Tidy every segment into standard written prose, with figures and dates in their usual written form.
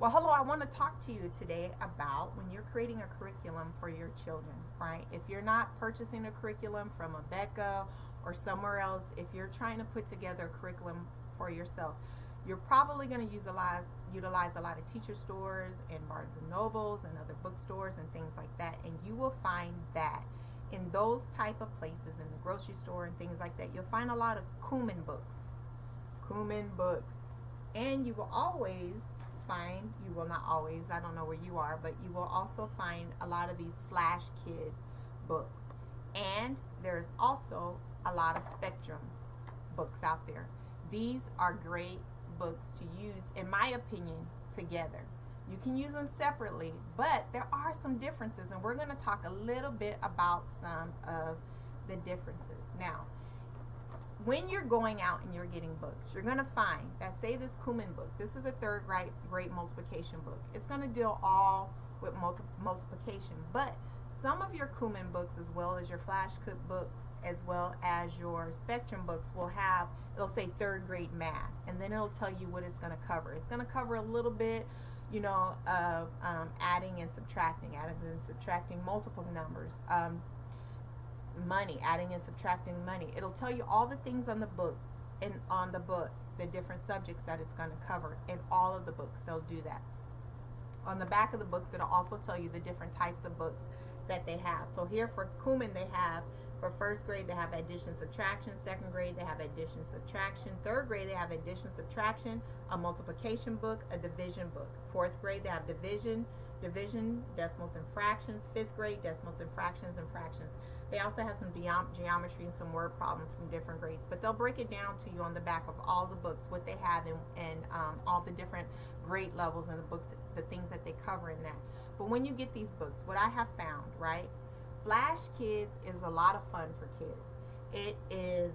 Well, hello, I want to talk to you today about when you're creating a curriculum for your children, right? If you're not purchasing a curriculum from a Becca or somewhere else, if you're trying to put together a curriculum for yourself, you're probably going to utilize a lot of teacher stores and Barnes and Nobles and other bookstores and things like that. And you will find that in those type of places, in the grocery store and things like that, you'll find a lot of Kumon books. Kumon books. And you will always find, you will not always, I don't know where you are, but you will also find a lot of these Flash Kid books. And there's also a lot of Spectrum books out there. These are great books to use, in my opinion, together. You can use them separately, but there are some differences, and we're going to talk a little bit about some of the differences. Now, when you're going out and you're getting books, you're going to find that, say this Kumon book, this is a third grade multiplication book. It's going to deal all with multiplication, but some of your Kumon books, as well as your Flash Kid books, as well as your Spectrum books, will have, it'll say third grade math, and then it'll tell you what it's going to cover. It's going to cover a little bit, you know, of adding and subtracting multiple numbers, money, adding and subtracting money. It'll tell you all the things on the book, and on the book, the different subjects that it's going to cover. In all of the books, they'll do that. On the back of the books, it'll also tell you the different types of books that they have. So here for Kumon, they have, for first grade, they have addition, subtraction. Second grade, they have addition, subtraction. Third grade, they have addition, subtraction, a multiplication book, a division book. Fourth grade, they have division, decimals and fractions. Fifth grade, decimals and fractions and fractions. They also have some geometry and some word problems from different grades, but they'll break it down to you on the back of all the books, what they have, and all the different grade levels and the books, the things that they cover in that. But when you get these books, what I have found, right, Flash Kids is a lot of fun for kids. It is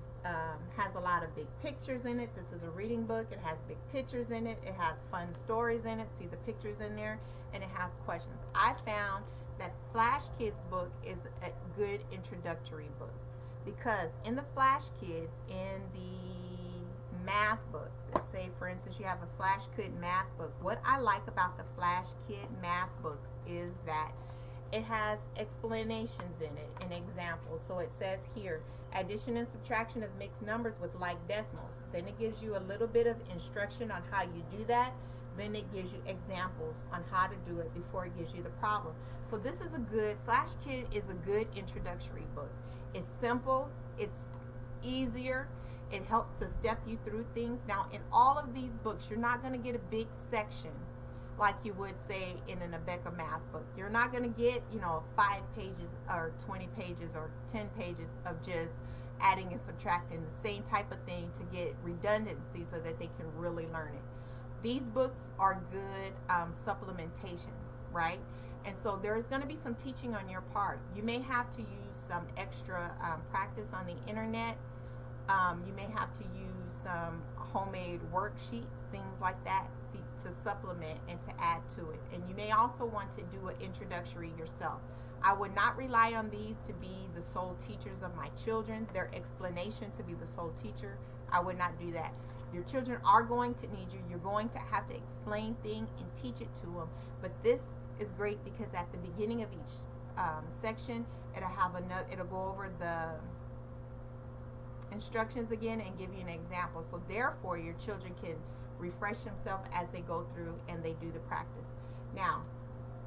has a lot of big pictures in it. This is a reading book. It has big pictures in it. It has fun stories in it. See the pictures in there, and it has questions. I found that Flash Kids book is a good introductory book, because in the Flash Kids, in the math books, say for instance you have a Flash Kid math book, what I like about the Flash Kid math books is that it has explanations in it and examples. So it says here, addition and subtraction of mixed numbers with like decimals. Then it gives you a little bit of instruction on how you do that. Then it gives you examples on how to do it before it gives you the problem. So this is a good, Flash Kid is a good introductory book. It's simple, it's easier, it helps to step you through things. Now in all of these books, you're not going to get a big section like you would say in an Abeka math book. You're not going to get, 5 pages or 20 pages or 10 pages of just adding and subtracting the same type of thing to get redundancy so that they can really learn it. These books are good supplementations, right? And so there's going to be some teaching on your part. You may have to use some extra practice on the internet. You may have to use some homemade worksheets, things like that, to supplement and to add to it. And you may also want to do an introductory yourself. I would not rely on these to be the sole teachers of my children, their explanation to be the sole teacher. I would not do that. Your children are going to need you. You're going to have to explain things and teach it to them. But this is great because at the beginning of each section, it'll go over the instructions again and give you an example. So therefore, your children can refresh themselves as they go through and they do the practice. Now,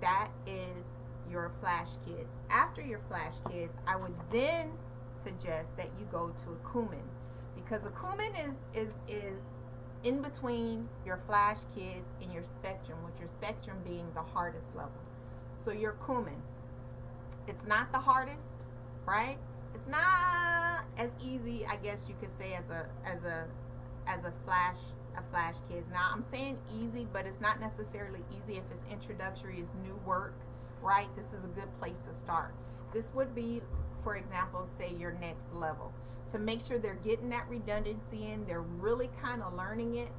that is your Flash Kids. After your Flash Kids, I would then suggest that you go to a Kumon, because a Kumon is in between your Flash Kids and your Spectrum, with your Spectrum being the hardest level. So your Kumon, it's not the hardest, right? It's not as easy, I guess you could say, as a Flash Kids. Now I'm saying easy, but it's not necessarily easy if it's introductory, it's new work, right? This is a good place to start. This would be, for example, say your next level, to make sure they're getting that redundancy in, they're really kind of learning it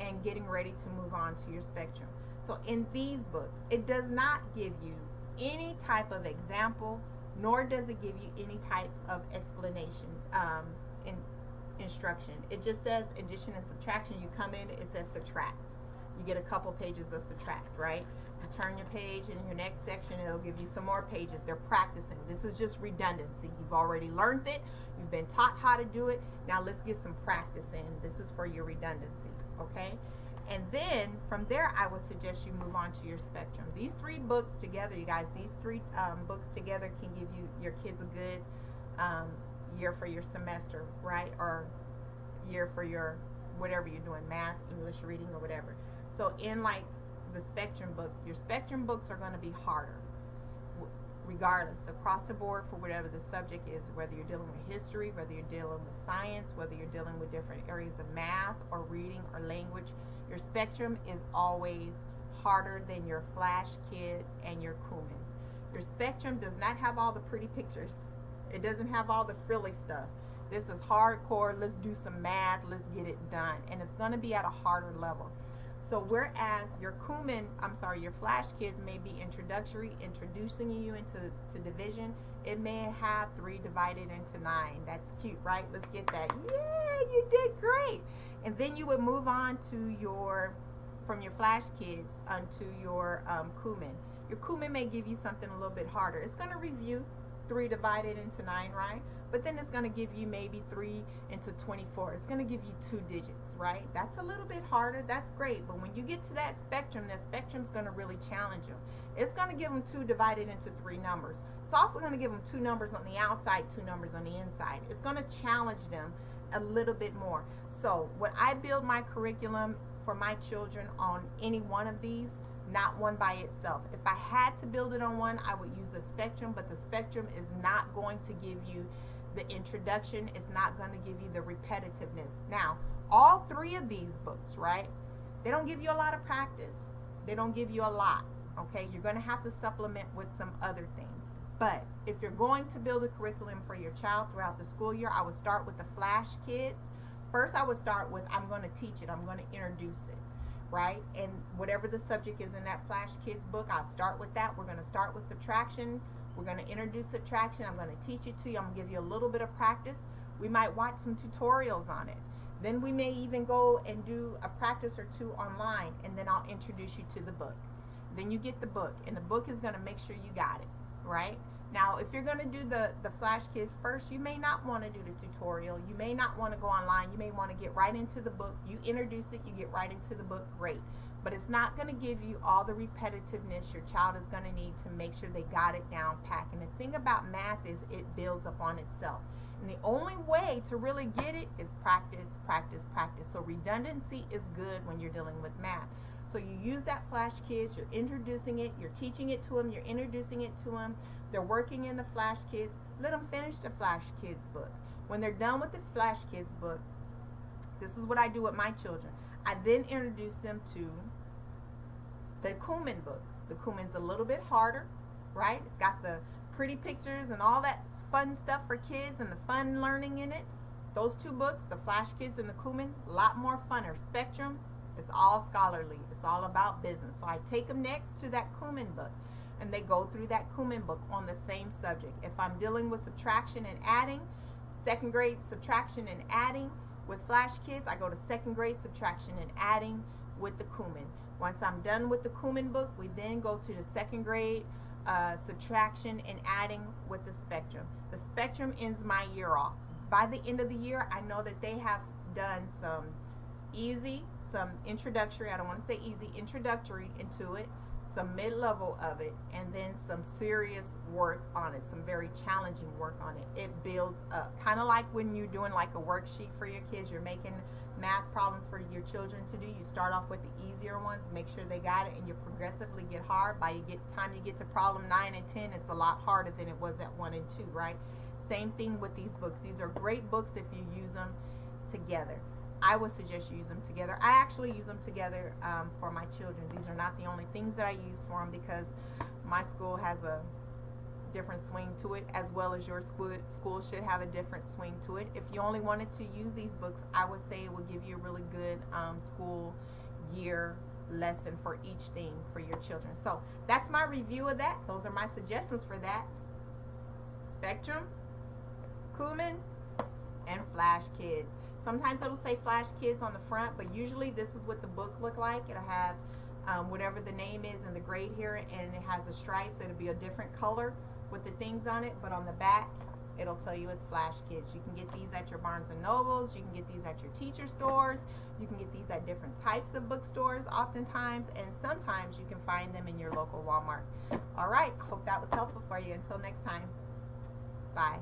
and getting ready to move on to your Spectrum. So in these books, it does not give you any type of example, nor does it give you any type of explanation in instruction. It just says addition and subtraction. You come in, it says subtract. you get a couple pages of subtract, right? You turn your page, in your next section it'll give you some more pages. They're practicing. This is just redundancy. You've already learned it. You've been taught how to do it. Now let's get some practice in. This is for your redundancy, okay? And then from there, I would suggest you move on to your spectrum. These 3 books together, you guys, these 3 books together can give you your kids a good year for your semester, right? Or year for your whatever you're doing, math, English, reading, or whatever. So in like the spectrum book, your spectrum books are going to be harder regardless, across the board, for whatever the subject is, whether you're dealing with history, whether you're dealing with science, whether you're dealing with different areas of math or reading or language. Your spectrum is always harder than your Flash Kid and your Kumons. Your spectrum does not have all the pretty pictures. It doesn't have all the frilly stuff. This is hardcore, let's do some math, let's get it done. And it's going to be at a harder level. So whereas your your Flash Kids may be introductory, introducing you into division, it may have 3 divided into 9. That's cute, right? Let's get that. Yeah, you did great. And then you would move on to from your Flash Kids onto your Kumon. Your Kumon may give you something a little bit harder. It's going to review 3 divided into 9, right? But then it's going to give you maybe 3 into 24. It's going to give you 2 digits, right? That's a little bit harder. That's great. But when you get to that spectrum's going to really challenge you. It's going to give them 2 divided into 3 numbers. It's also going to give them 2 numbers on the outside, 2 numbers on the inside. It's going to challenge them a little bit more. So when I build my curriculum for my children on any one of these, not one by itself. If I had to build it on one, I would use the spectrum, but the spectrum is not going to give you the introduction. It's not going to give you the repetitiveness. Now, all 3 of these books, right, they don't give you a lot of practice. They don't give you a lot, okay? You're going to have to supplement with some other things. But if you're going to build a curriculum for your child throughout the school year, I would start with the Flash Kids. First, I would start with, I'm going to teach it. I'm going to introduce it, right? And whatever the subject is in that Flash Kids book, I'll start with that. We're going to start with subtraction. We're going to introduce subtraction. I'm going to teach it to you. I'm going to give you a little bit of practice. We might watch some tutorials on it. Then we may even go and do a practice or 2 online, and then I'll introduce you to the book. Then you get the book, and the book is going to make sure you got it, right? Now, if you're going to do the Flash Kids first, you may not want to do the tutorial. You may not want to go online. You may want to get right into the book. You introduce it, you get right into the book, great. But it's not going to give you all the repetitiveness your child is going to need to make sure they got it down pat. And the thing about math is it builds upon itself. And the only way to really get it is practice, practice, practice. So redundancy is good when you're dealing with math. So you use that Flash Kids, you're introducing it, you're teaching it to them, you're introducing it to them. They're working in the Flash Kids. Let them finish the Flash Kids book. When they're done with the Flash Kids book, this is what I do with my children. I then introduce them to the Kumon book. The Kumon's a little bit harder, right? It's got the pretty pictures and all that fun stuff for kids and the fun learning in it. Those 2 books, the Flash Kids and the Kumon, a lot more funner. Spectrum, it's all scholarly. It's all about business. So I take them next to that Kumon book, and they go through that Kumon book on the same subject. If I'm dealing with subtraction and adding, 2nd grade subtraction and adding with Flash Kids, I go to 2nd grade subtraction and adding with the Kumon. Once I'm done with the Kumon book, we then go to the 2nd grade subtraction and adding with the spectrum. The spectrum ends my year off. By the end of the year, I know that they have done some easy, some introductory, I don't want to say easy, introductory into it, some mid-level of it, and then some serious work on it, some very challenging work on it. It builds up. Kind of like when you're doing like a worksheet for your kids, you're making math problems for your children to do. You start off with the easier ones, make sure they got it, and you progressively get hard. By the time you get to problem 9 and 10, it's a lot harder than it was at 1 and 2, right? Same thing with these books. These are great books if you use them together. I would suggest you use them together. I actually use them together for my children. These are not the only things that I use for them because my school has a different swing to it, as well as your school should have a different swing to it. If you only wanted to use these books, I would say it would give you a really good school year lesson for each thing for your children. So that's my review of that. Those are my suggestions for that. Spectrum, Kumon, and Flash Kids. Sometimes it'll say Flash Kids on the front, but usually this is what the book look like. It'll have whatever the name is in the grade here, and it has the stripes. It'll be a different color with the things on it, but on the back it'll tell you it's Flash Kids. You can get these at your Barnes and Nobles. You can get these at your teacher stores. You can get these at different types of bookstores oftentimes, and sometimes you can find them in your local Walmart. All right, hope that was helpful for you. Until next time, bye.